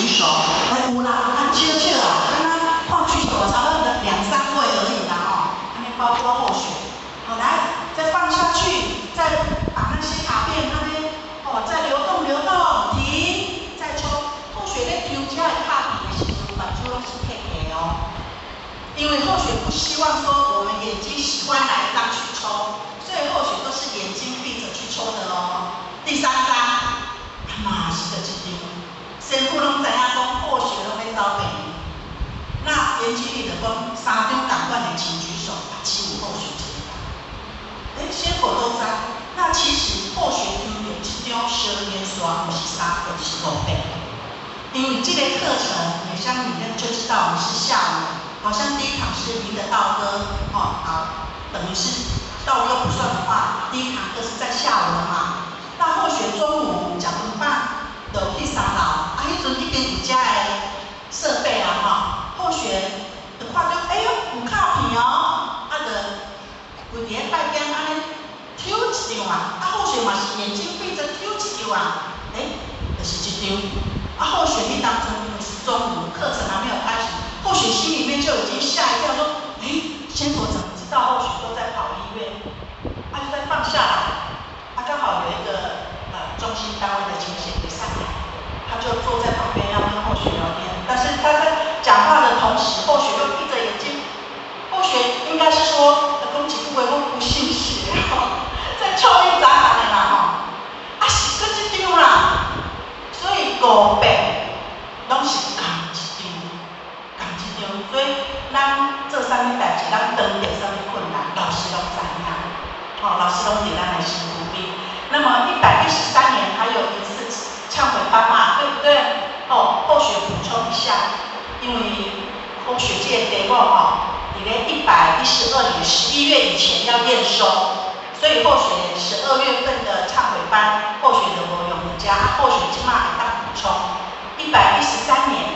举手。哎，有啦，啊，少少啦，看举手差不多2、3位而已啦哦，安尼包括候选。好，来，再放下去，再把那些卡片那边哦，再流动，停，再抽。候选咧抽这的卡片的时候，目睭拢是黑黑哦。因为候选不希望说我们眼睛喜欢哪一张去抽，所以候选都是眼睛闭着去抽的哦。第3张，嘛是个一张，先夫拢知影讲候选拢要走白面，那言经里就讲3张同款的请举手，只有候选这个。先佛都知，那其实候选抽到这张12面刷不是3个，是5倍。因为这个课程，也像里面就知道我们是下午。好像第一堂是您的道歌，哦，好，等于是道歌不算的话，第一堂课是在下午了嘛。那或许中午食饭饭就去3楼，迄阵已经有遮的设备啊，或许就看到，哎呦，有卡片哦，就规伫摆边安尼抽一张啊，或许嘛是眼睛闭着抽一张啊，就是这张。或许你当中中午课程还没有开始。或许心里面就已经吓一跳，说：“先佛怎么知道或许都在跑医院？”就再放下来。刚好有一个中心单位的情形也上来，他就坐在旁边要跟或许聊天，但是他在讲话的同时，或许又闭着眼睛。或许应该是说，讲一句话，我不信邪，在臭一杂谈的啦是搁这张啦，所以5倍拢是同一张。所以，咱做啥物代志，咱当着啥物困难，老师拢知影，老师拢伫咱的心里边。那么113年还有一次忏悔班嘛，对不对？或许补充一下，因为或许这个题目伫咧112年11月以前要验收，所以或许12月份的忏悔班或许就无用的加，或许即马会当补充。113年。